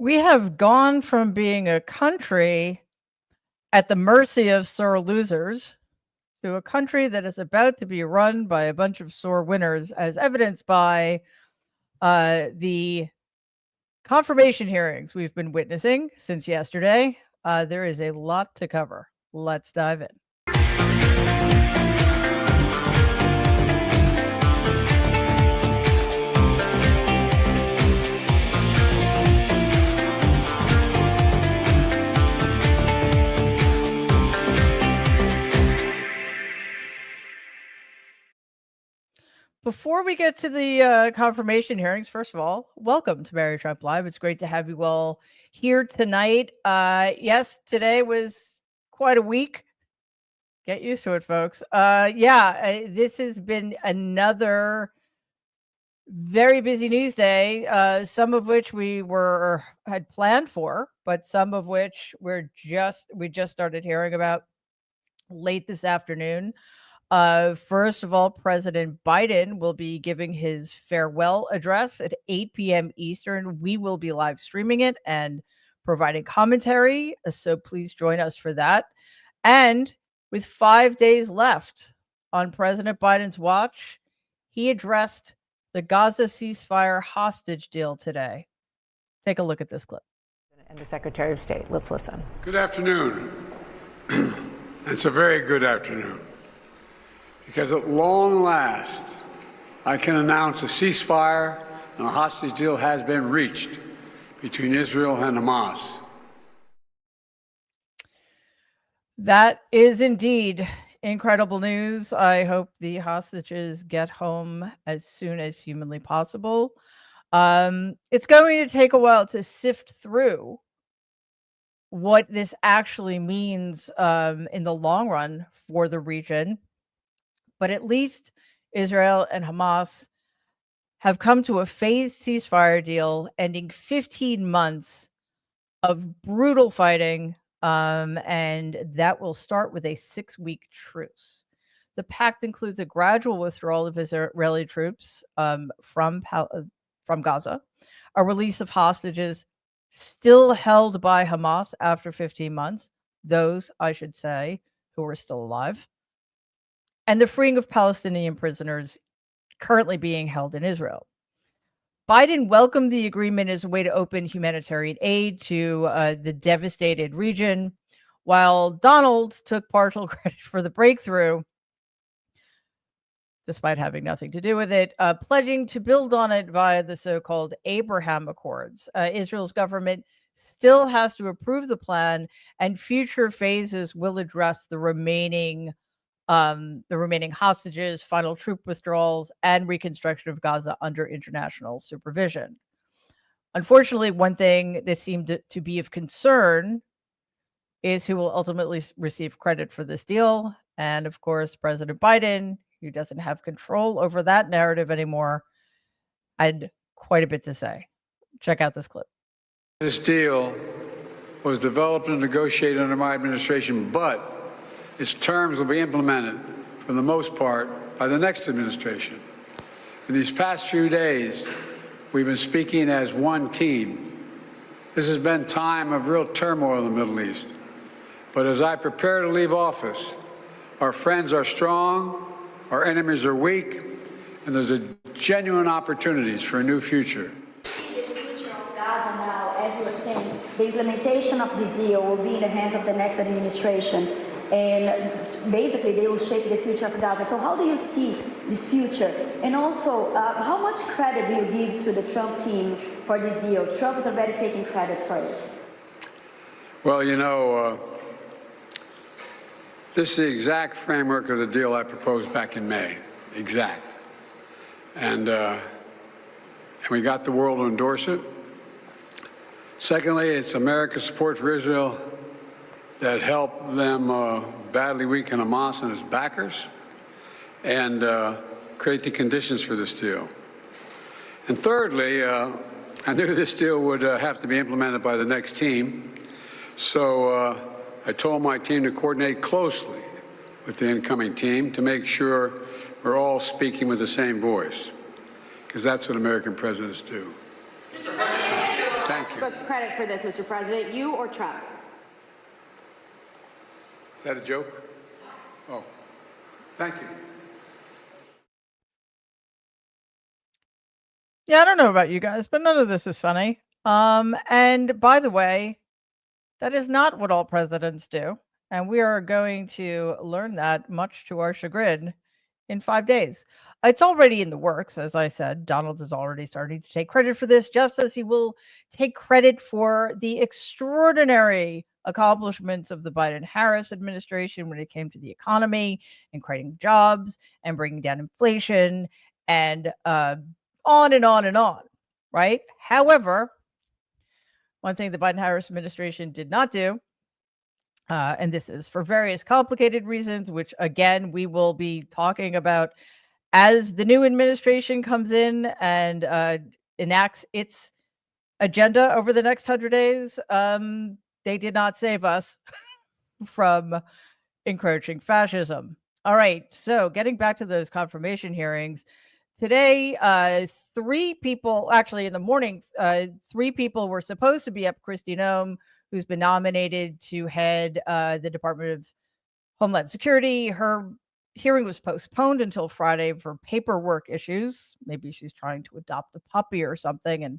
We have gone from being a country at the mercy of sore losers to a country that is about to be run by a bunch of sore winners, as evidenced by the confirmation hearings we've been witnessing since yesterday. There is a lot to cover. Let's dive in. Before we get to the confirmation hearings, first of all, welcome to Mary Trump Live. It's great to have you all here tonight. Yes, today was quite a week. Get used to it, folks. This has been another very busy news day, some of which we had planned for, but some of which we just started hearing about late this afternoon. First of all, President Biden will be giving his farewell address at 8 p.m. Eastern. We will be live streaming it and providing commentary, so please join us for that. And with 5 days left on President Biden's watch, he addressed the Gaza ceasefire hostage deal today. Take a look at this clip. And the Secretary of State. Let's listen. Good afternoon. It's a very good afternoon, because at long last, I can announce a ceasefire and a hostage deal has been reached between Israel and Hamas. That is indeed incredible news. I hope the hostages get home as soon as humanly possible. It's going to take a while to sift through what this actually means in the long run for the region. But at least Israel and Hamas have come to a phased ceasefire deal ending 15 months of brutal fighting, and that will start with a 6-week truce. The pact includes a gradual withdrawal of Israeli troops from Gaza, a release of hostages still held by Hamas after 15 months, those, I should say, who are still alive, and the freeing of Palestinian prisoners currently being held in Israel. Biden welcomed the agreement as a way to open humanitarian aid to the devastated region, while Donald took partial credit for the breakthrough, despite having nothing to do with it, pledging to build on it via the so-called Abraham Accords. Israel's government still has to approve the plan, and future phases will address the remaining hostages, final troop withdrawals, and reconstruction of Gaza under international supervision. Unfortunately, one thing that seemed to be of concern is who will ultimately receive credit for this deal. And of course, President Biden, who doesn't have control over that narrative anymore, had quite a bit to say. Check out this clip. This deal was developed and negotiated under my administration, but its terms will be implemented, for the most part, by the next administration. In these past few days, we've been speaking as one team. This has been time of real turmoil in the Middle East. But as I prepare to leave office, our friends are strong, our enemies are weak, and there's a genuine opportunities for a new future. The future of Gaza now, as you were saying, the implementation of this deal will be in the hands of the next administration. And basically, they will shape the future of Gaza. So how do you see this future? And also, how much credit do you give to the Trump team for this deal? Trump is already taking credit for it. Well, you know, this is the exact framework of the deal I proposed back in May. Exact. And we got the world to endorse it. Secondly, it's America's support for Israel that helped them badly weaken Hamas and its backers and create the conditions for this deal. And thirdly, I knew this deal would have to be implemented by the next team, so I told my team to coordinate closely with the incoming team to make sure we're all speaking with the same voice, because that's what American presidents do. Mr. President, Thank you. books credit for this, Mr. President, you or Trump? Is that a joke? Oh, thank you. Yeah, I don't know about you guys, but none of this is funny. And by the way, that is not what all presidents do. And we are going to learn that, much to our chagrin, in 5 days. It's already in the works. As I said, Donald is already starting to take credit for this, just as he will take credit for the extraordinary accomplishments of the Biden-Harris administration when it came to the economy and creating jobs and bringing down inflation and on and on and on, right? However, one thing the Biden-Harris administration did not do, and this is for various complicated reasons, which again, we will be talking about as the new administration comes in and enacts its agenda over the next 100 days. They did not save us from encroaching fascism. All right, so getting back to those confirmation hearings, today, 3 people, actually in the morning, 3 people were supposed to be up. Kristi Noem, who's been nominated to head the Department of Homeland Security. Her hearing was postponed until Friday for paperwork issues. Maybe she's trying to adopt a puppy or something, and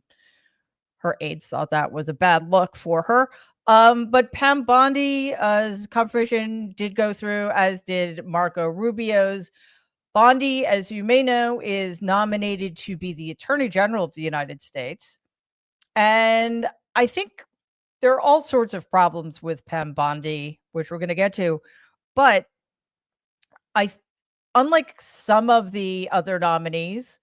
her aides thought that was a bad look for her. But Pam Bondi's confirmation did go through, as did Marco Rubio's. Bondi, as you may know, is nominated to be the Attorney General of the United States. And I think there are all sorts of problems with Pam Bondi, which we're going to get to. But unlike some of the other nominees,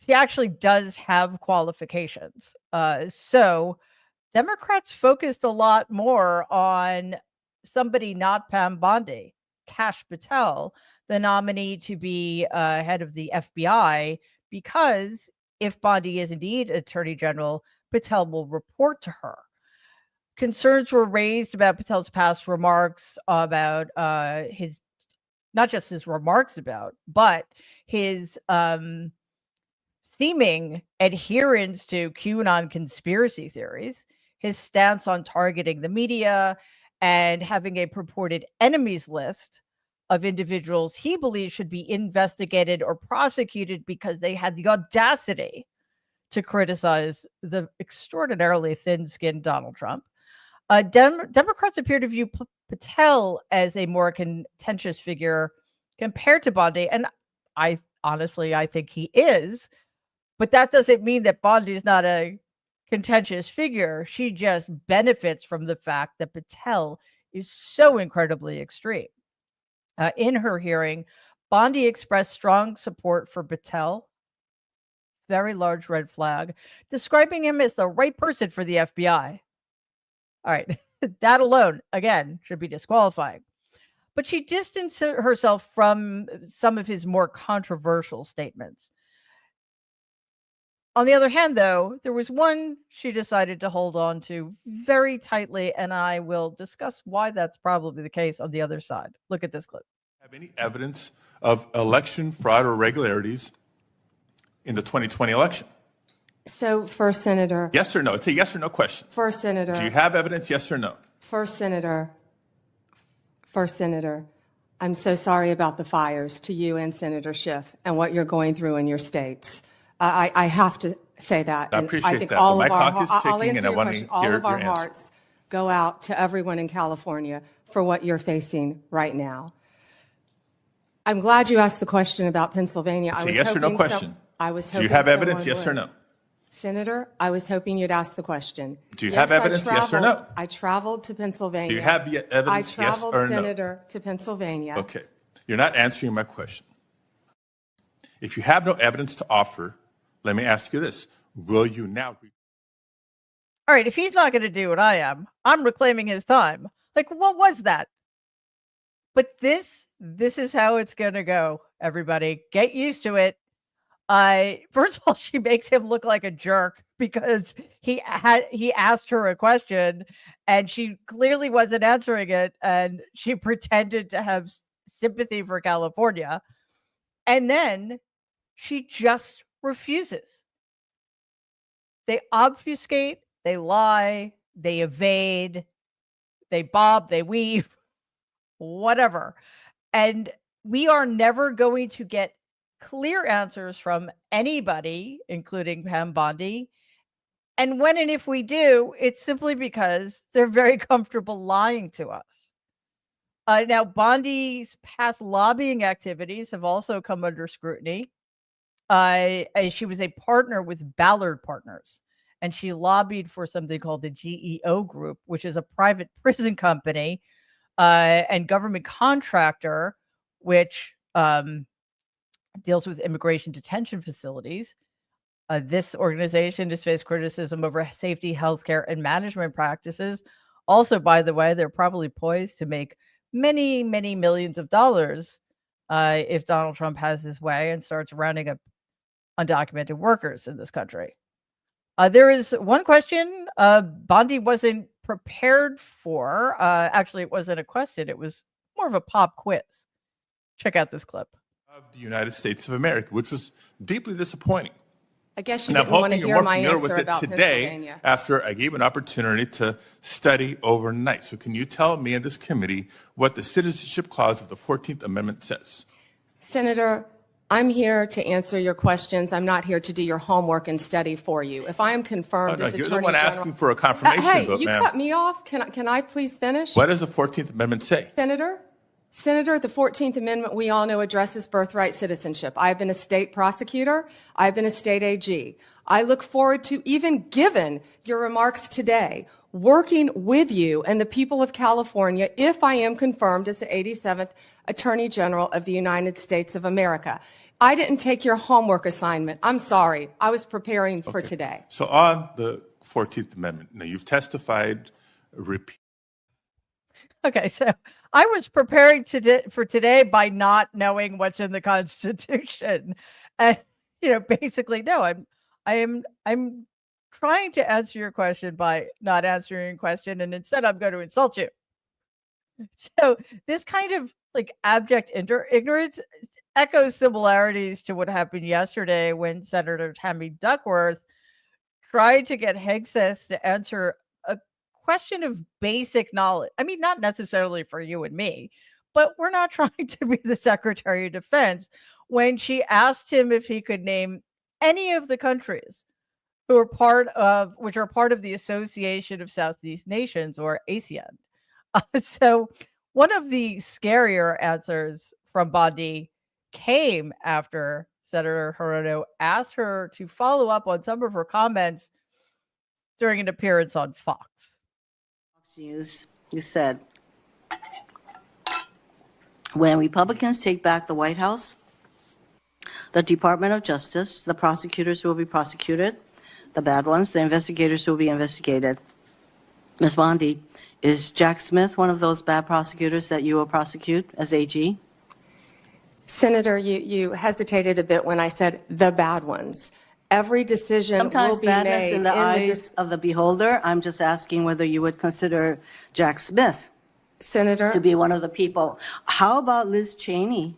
she actually does have qualifications. So Democrats focused a lot more on somebody not Pam Bondi, Kash Patel, the nominee to be head of the FBI, because if Bondi is indeed Attorney General, Patel will report to her. Concerns were raised about Patel's past remarks about his, not just his remarks about, but his seeming adherence to QAnon conspiracy theories, his stance on targeting the media, and having a purported enemies list of individuals he believes should be investigated or prosecuted because they had the audacity to criticize the extraordinarily thin-skinned Donald Trump. Democrats appear to view Patel as a more contentious figure compared to Bondi, and I think he is, but that doesn't mean that Bondi is not a contentious figure. She just benefits from the fact that Patel is so incredibly extreme. In her hearing, Bondi expressed strong support for Patel, very large red flag, describing him as the right person for the FBI. All right, that alone, again, should be disqualifying. But she distanced herself from some of his more controversial statements. On the other hand, though, there was one she decided to hold on to very tightly, and I will discuss why that's probably the case on the other side. Look at this clip. Have any evidence of election fraud or irregularities in the 2020 election? So, First Senator. Yes or no? It's a yes or no question. First Senator. Do you have evidence, yes or no? First Senator. I'm so sorry about the fires to you and Senator Schiff and what you're going through in your states. I have to say that. I appreciate that. But my clock is ticking, and I want to hear all of our your answer. hearts go out to everyone in California for what you're facing right now. I'm glad you asked the question about Pennsylvania. It's a yes or no question. Do you have evidence, yes or no? Senator, I was hoping you'd ask the question. Do you have evidence, yes or no? I traveled to Pennsylvania. Do you have evidence, yes or no? Senator, to Pennsylvania. Okay. You're not answering my question. If you have no evidence to offer, let me ask you this. Will you now? All right, if he's not going to do what I am, I'm reclaiming his time. Like, what was that? But this is how it's going to go, everybody. Get used to it. First of all, she makes him look like a jerk because he asked her a question and she clearly wasn't answering it, and she pretended to have sympathy for California, and then she just refuses. They obfuscate they lie, they evade, they bob, they weave, whatever. And we are never going to get clear answers from anybody, including Pam Bondi. And when and if we do, it's simply because they're very comfortable lying to us. Now, Bondi's past lobbying activities have also come under scrutiny. She was a partner with Ballard Partners, and she lobbied for something called the GEO Group, which is a private prison company and government contractor, which deals with immigration detention facilities. This organization has faced criticism over safety, healthcare, and management practices. Also, by the way, they're probably poised to make many, many millions of dollars if Donald Trump has his way and starts rounding up undocumented workers in this country. There is one question Bondi wasn't prepared for. Actually, it wasn't a question. It was more of a pop quiz. Check out this clip. Of the United States of America, which was deeply disappointing. I guess you And I'm didn't want to hoping you're hear more my familiar answer with it about today Pennsylvania. after I gave an opportunity to study overnight. So can you tell me and this committee what the citizenship clause of the 14th Amendment says? Senator, I'm here to answer your questions. I'm not here to do your homework and study for you. If I am confirmed as You're Attorney the one General, asking for a confirmation hey, vote, you ma'am. cut me off. Can I please finish? What does the 14th Amendment say? Senator, the 14th Amendment, we all know, addresses birthright citizenship. I've been a state prosecutor. I've been a state AG. I look forward to, even given your remarks today, working with you and the people of California if I am confirmed as the 87th Attorney General of the United States of America. I didn't take your homework assignment. I'm sorry. I was preparing for today. So on the 14th Amendment, now you've testified repeatedly. Okay, so I was preparing for today by not knowing what's in the Constitution, and basically, no, I'm trying to answer your question by not answering your question, and instead, I'm going to insult you. So this kind of like abject ignorance echoes similarities to what happened yesterday when Senator Tammy Duckworth tried to get Hegseth to answer a question of basic knowledge. I mean, not necessarily for you and me, but we're not trying to be the Secretary of Defense when she asked him if he could name any of the countries who are part of the Association of Southeast Nations, or ASEAN. So one of the scarier answers from Bondi came after Senator Hirono asked her to follow up on some of her comments during an appearance on Fox News. You said, when Republicans take back the White House, the Department of Justice, the prosecutors will be prosecuted, the bad ones, the investigators will be investigated. Ms. Bondi, is Jack Smith one of those bad prosecutors that you will prosecute as AG? Senator, you hesitated a bit when I said the bad ones. Every decision Sometimes will be badness made in the eyes of the beholder. I'm just asking whether you would consider Jack Smith Senator, to be one of the people. How about Liz Cheney?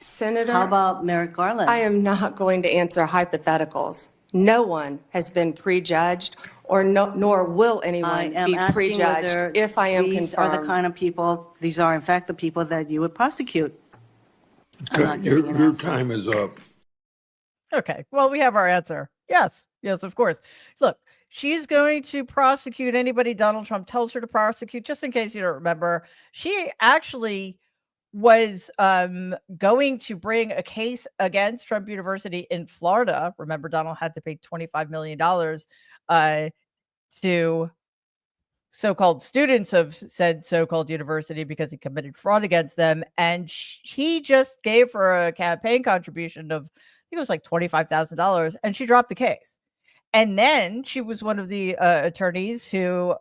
Senator, How about Merrick Garland? I am not going to answer hypotheticals. No one has been prejudged, nor will anyone be prejudged if I am these confirmed. are the kind of people, these are in fact the people that you would prosecute. Your time is up. Okay, well, we have our answer. Yes, of course. Look, she's going to prosecute anybody Donald Trump tells her to prosecute. Just in case you don't remember, she actually was going to bring a case against Trump University in Florida. Remember, Donald had to pay $25 million to so-called students of said so-called university because he committed fraud against them. And he just gave her a campaign contribution of, I think it was like $25,000, and she dropped the case. And then she was one of the attorneys who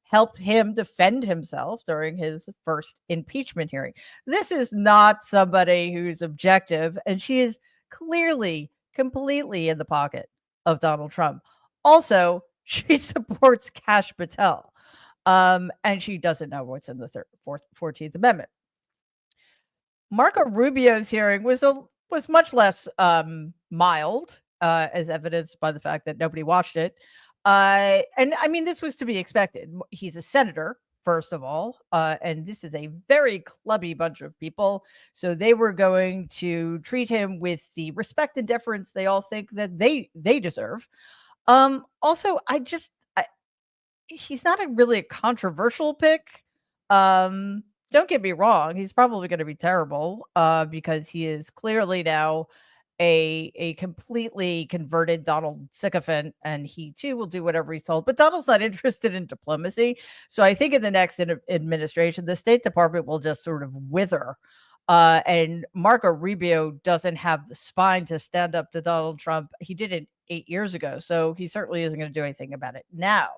helped him defend himself during his first impeachment hearing. This is not somebody who's objective, and she is clearly completely in the pocket of Donald Trump. Also, she supports Kash Patel, and she doesn't know what's in the 14th Amendment. Marco Rubio's hearing was much less mild, as evidenced by the fact that nobody watched it. And I mean, this was to be expected. He's a senator, first of all, and this is a very clubby bunch of people. So they were going to treat him with the respect and deference they all think that they deserve. Also, he's not really a controversial pick. Don't get me wrong, he's probably going to be terrible because he is clearly now a completely converted Donald sycophant, and he too will do whatever he's told. But Donald's not interested in diplomacy, so I think in the next administration, the State Department will just sort of wither. And Marco Rubio doesn't have the spine to stand up to Donald Trump. He did it 8 years ago, so he certainly isn't going to do anything about it now.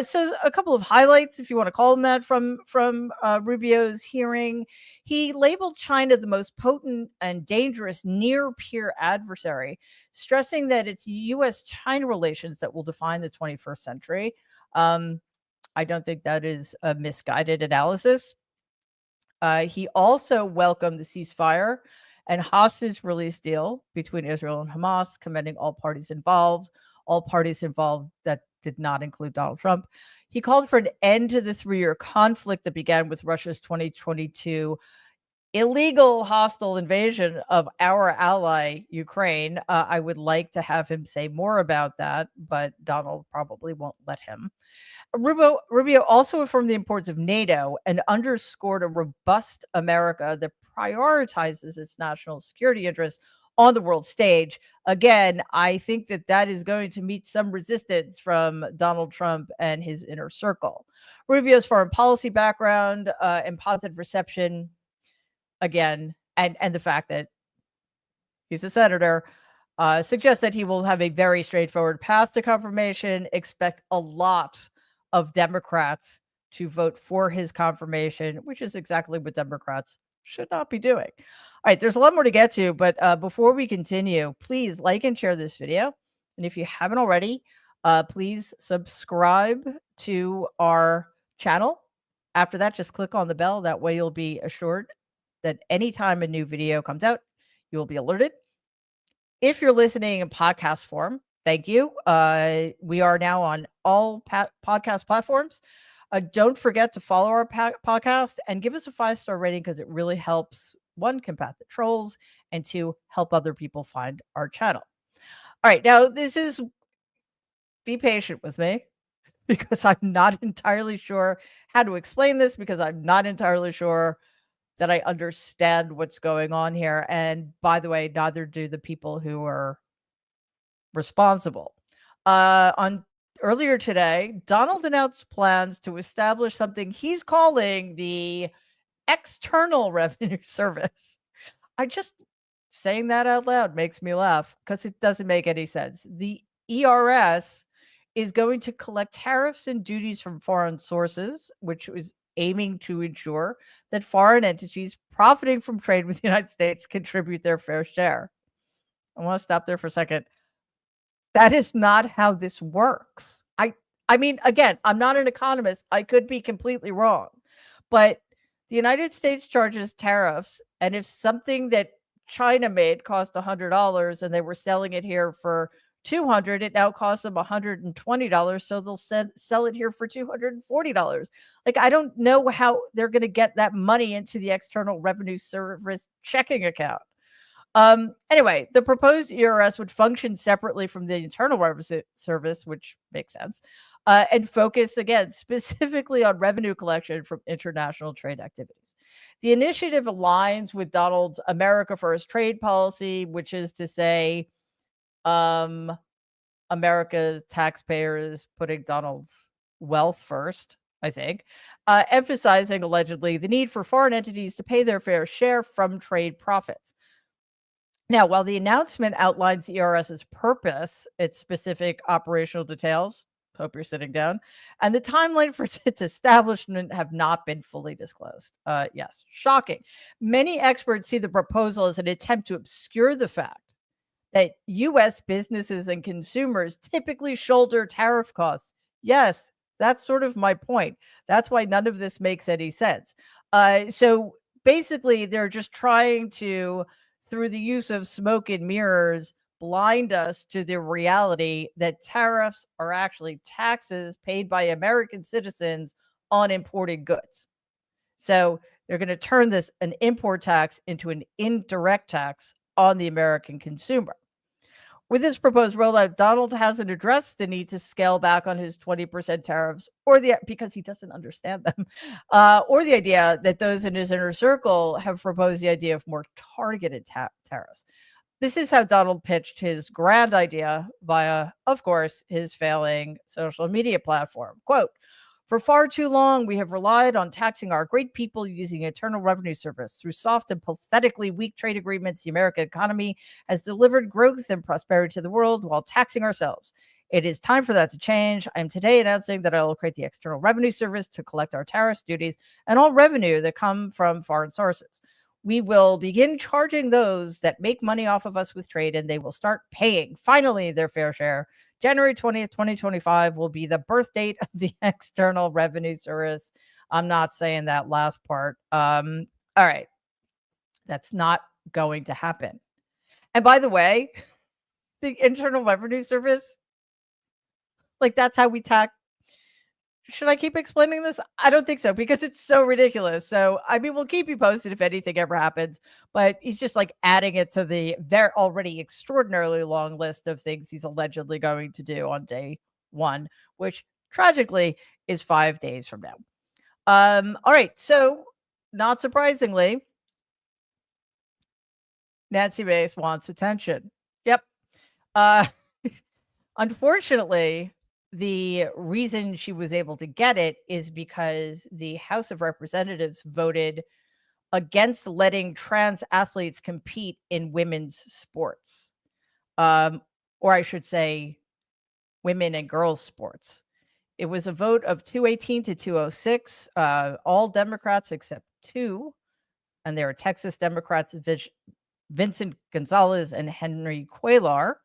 So a couple of highlights, if you want to call them that, from Rubio's hearing. He labeled China the most potent and dangerous near-peer adversary, stressing that it's U.S.-China relations that will define the 21st century. I don't think that is a misguided analysis. He also welcomed the ceasefire and hostage release deal between Israel and Hamas, commending all parties involved that did not include Donald Trump. He called for an end to the 3-year conflict that began with Russia's 2022 illegal hostile invasion of our ally, Ukraine. I would like to have him say more about that, but Donald probably won't let him. Rubio also affirmed the importance of NATO and underscored a robust America that prioritizes its national security interests on the world stage. Again, I think that is going to meet some resistance from Donald Trump and his inner circle. Rubio's foreign policy background and positive reception, again, and the fact that he's a senator, suggests that he will have a very straightforward path to confirmation. Expect a lot of Democrats to vote for his confirmation, which is exactly what Democrats should not be doing. All right, there's a lot more to get to, but before we continue, please like and share this video. And if you haven't already, please subscribe to our channel. After that, just click on the bell. That way you'll be assured that anytime a new video comes out, you will be alerted. If you're listening in podcast form, thank you. We are now on all podcast platforms. Don't forget to follow our podcast and give us a 5-star rating because it really helps, 1, combat the trolls, and 2, help other people find our channel. All right, now be patient with me because I'm not entirely sure how to explain this, because I'm not entirely sure that I understand what's going on here. And by the way, neither do the people who are responsible. On earlier today, Donald announced plans to establish something he's calling the External Revenue Service. Saying that out loud makes me laugh because it doesn't make any sense. The ERS is going to collect tariffs and duties from foreign sources, which is aiming to ensure that foreign entities profiting from trade with the United States contribute their fair share. I want to stop there for a second. That is not how this works. I mean, again, I'm not an economist. I could be completely wrong. But the United States charges tariffs, and if something that China made cost $100 and they were selling it here for $200, it now costs them $120, so they'll sell it here for $240. Like, I don't know how they're going to get that money into the External Revenue Service checking account. Anyway, the proposed ERS would function separately from the Internal Revenue Service, which makes sense, and focus, again, specifically on revenue collection from international trade activities. The initiative aligns with Donald's America First trade policy, which is to say, America's taxpayers putting Donald's wealth first, I think, emphasizing allegedly the need for foreign entities to pay their fair share from trade profits. Now, while the announcement outlines the ERS's purpose, its specific operational details, hope you're sitting down, and the timeline for its establishment have not been fully disclosed. Yes, shocking. Many experts see the proposal as an attempt to obscure the fact that U.S. businesses and consumers typically shoulder tariff costs. Yes, that's sort of my point. That's why none of this makes any sense. So basically, they're just trying to, through the use of smoke and mirrors, blind us to the reality that tariffs are actually taxes paid by American citizens on imported goods. So they're going to turn this an import tax into an indirect tax on the American consumer. With this proposed rollout, Donald hasn't addressed the need to scale back on his 20% tariffs because he doesn't understand them, or the idea that those in his inner circle have proposed the idea of more targeted tariffs. This is how Donald pitched his grand idea via, of course, his failing social media platform. Quote, "For far too long, we have relied on taxing our great people using Internal Revenue Service. Through soft and pathetically weak trade agreements, the American economy has delivered growth and prosperity to the world while taxing ourselves. It is time for that to change. I am today announcing that I will create the External Revenue Service to collect our tariffs, duties, and all revenue that come from foreign sources. We will begin charging those that make money off of us with trade, and they will start paying, finally, their fair share. January 20th, 2025 will be the birth date of the External Revenue Service." I'm not saying that last part. All right. That's not going to happen. And by the way, the Internal Revenue Service, like that's how we tax. Should I keep explaining this? I don't think so, because it's so ridiculous. So, I mean, we'll keep you posted if anything ever happens, but he's just like adding it to the already extraordinarily long list of things he's allegedly going to do on day one, which tragically is 5 days from now. All right. So, not surprisingly, Nancy Mace wants attention. Yep. Unfortunately, the reason she was able to get it is because the House of Representatives voted against letting trans athletes compete in women's sports. Or I should say, women and girls sports. It was a vote of 218 to 206, all Democrats except two, and they were Texas Democrats Vincent Gonzalez and Henry Cuellar.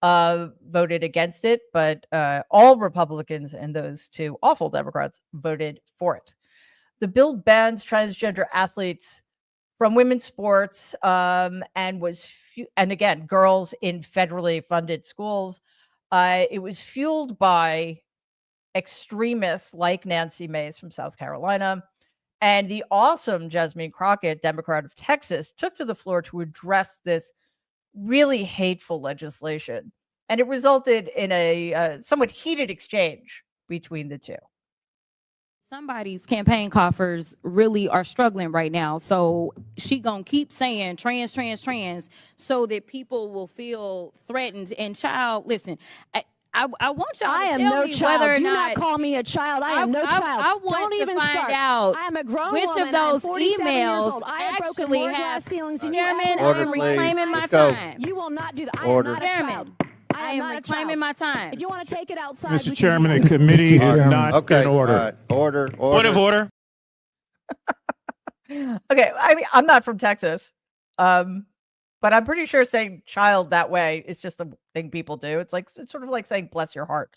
Voted against it, but all Republicans and those two awful Democrats voted for it. The bill bans transgender athletes from women's sports and again, girls in federally funded schools. It was fueled by extremists like Nancy Mace from South Carolina, and the awesome Jasmine Crockett, Democrat of Texas, took to the floor to address this really hateful legislation, and it resulted in a somewhat heated exchange between the two. Somebody's campaign coffers really are struggling right now, so she gonna keep saying trans so that people will feel threatened. And child, listen, I want y'all to tell me whether or Do not not call me a child. I am no child. I want Don't to even find start. out I am a grown which woman. of those I'm 47 years emails old. I have broken actually more have. glass ceilings than you Chairman, ever I will. am reclaiming my Let's go. time. You will not do that. I Order. am not a Chairman, child. I am reclaiming my time. If you want to take it outside, Mr. we Chairman, can the do that. committee is not Okay. in order. All right. Order. Point of order. Okay, I mean, I'm not from Texas, but I'm pretty sure saying child that way is just a thing people do. It's sort of like saying bless your heart.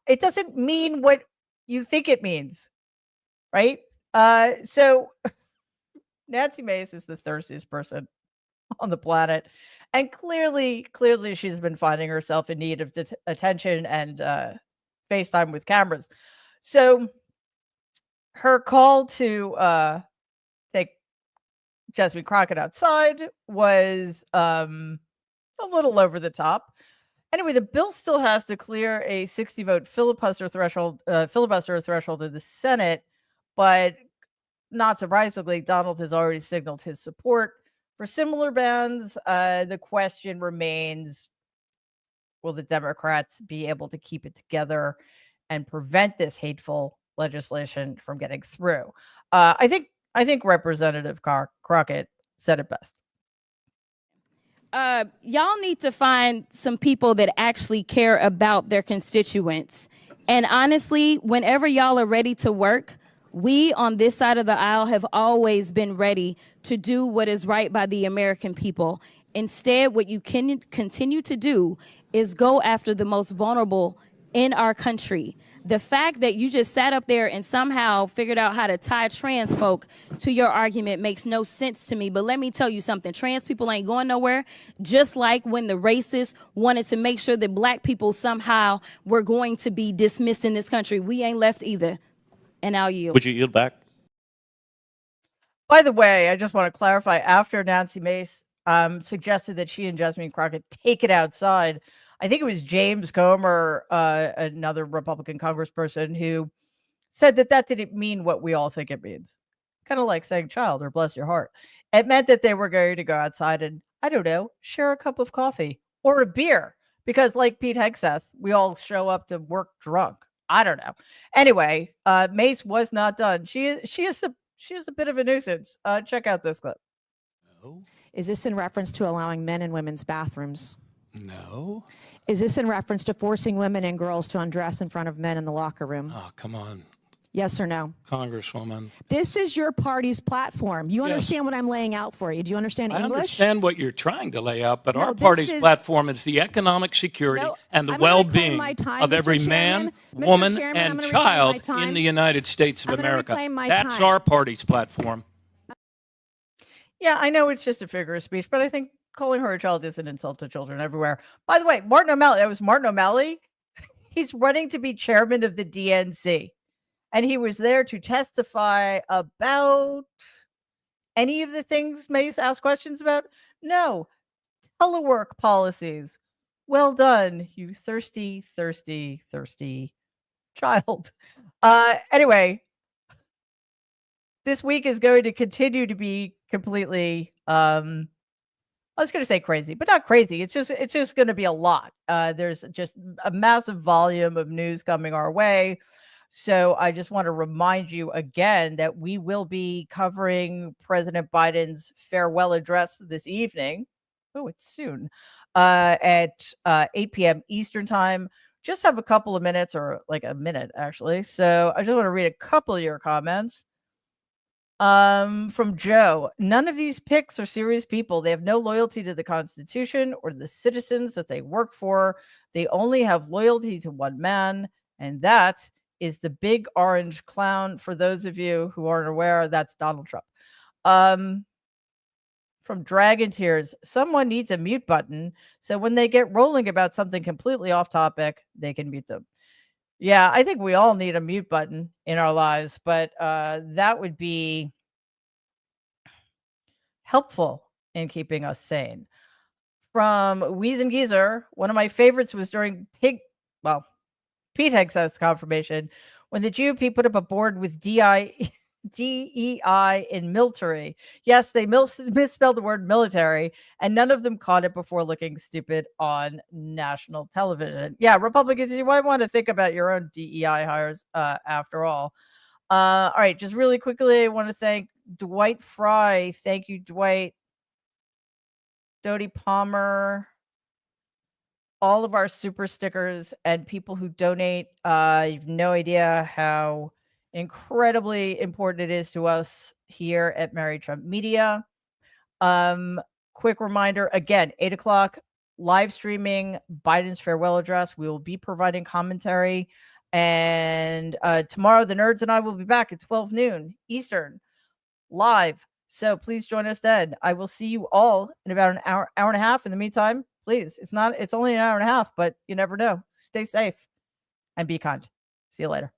It doesn't mean what you think it means, right? So Nancy Mace is the thirstiest person on the planet, and clearly she's been finding herself in need of attention and FaceTime with cameras. So her call to take Jasmine Crockett outside was a little over the top. Anyway, the bill still has to clear a 60-vote filibuster threshold in the Senate, but not surprisingly, Donald has already signaled his support for similar bans. The question remains, will the Democrats be able to keep it together and prevent this hateful legislation from getting through? I think Representative Crockett said it best. Y'all need to find some people that actually care about their constituents. And honestly, whenever y'all are ready to work, we on this side of the aisle have always been ready to do what is right by the American people. Instead, what you can continue to do is go after the most vulnerable in our country. The fact that you just sat up there and somehow figured out how to tie trans folk to your argument makes no sense to me. But let me tell you something. Trans people ain't going nowhere. Just like when the racists wanted to make sure that black people somehow were going to be dismissed in this country. We ain't left either. And I'll yield. Would you yield back? By the way, I just want to clarify, after Nancy Mace suggested that she and Jasmine Crockett take it outside, I think it was James Comer, another Republican congressperson, who said that that didn't mean what we all think it means. Kind of like saying child or bless your heart. It meant that they were going to go outside and, I don't know, share a cup of coffee or a beer. Because like Pete Hegseth, we all show up to work drunk. I don't know. Anyway, Mace was not done. She is a bit of a nuisance. Check out this clip. No. Is this in reference to allowing men in women's bathrooms? No. Is this in reference to forcing women and girls to undress in front of men in the locker room? Oh, come on. Yes or no? Congresswoman. This is your party's platform. You understand what I'm laying out for you. Do you understand English? I understand what you're trying to lay out, but our party's platform is the economic security and the well-being of every man, woman, and child in the United States of America. That's our party's platform. Yeah, I know it's just a figure of speech, but I think calling her a child is an insult to children everywhere. By the way, Martin O'Malley, that was Martin O'Malley. He's running to be chairman of the DNC. And he was there to testify about any of the things Mace asked questions about. No, telework policies. Well done, you thirsty, thirsty, thirsty child. Anyway, this week is going to continue to be completely I was going to say crazy, but not crazy. It's just going to be a lot. There's just a massive volume of news coming our way. So I just want to remind you again that we will be covering President Biden's farewell address this evening. Oh, it's soon, at 8 p.m. Eastern time. Just have a couple of minutes, or like a minute actually. So I just want to read a couple of your comments. From Joe, none of these picks are serious people. They have no loyalty to the Constitution or the citizens that they work for. They only have loyalty to one man, and that is the big orange clown. For those of you who aren't aware, that's Donald Trump. From Dragon Tears, someone needs a mute button so when they get rolling about something completely off topic, they can mute them. Yeah, I think we all need a mute button in our lives, but that would be helpful in keeping us sane. From Wheeze and Geezer, one of my favorites was during Pete Hegseth's confirmation when the GOP put up a board with DEI in military. Yes, they misspelled the word military, and none of them caught it before looking stupid on national television. Yeah, Republicans, you might want to think about your own DEI hires after all. All right, just really quickly, I want to thank Dwight Fry. Thank you, Dwight. Dodie Palmer. All of our super stickers and people who donate. You have no idea how incredibly important it is to us here at Mary Trump Media. Quick reminder, again, 8 o'clock, live streaming Biden's farewell address. We will be providing commentary. And tomorrow, the nerds and I will be back at 12 noon Eastern, live. So please join us then. I will see you all in about an hour and a half. In the meantime, please, it's only an hour and a half, but you never know. Stay safe and be kind. See you later.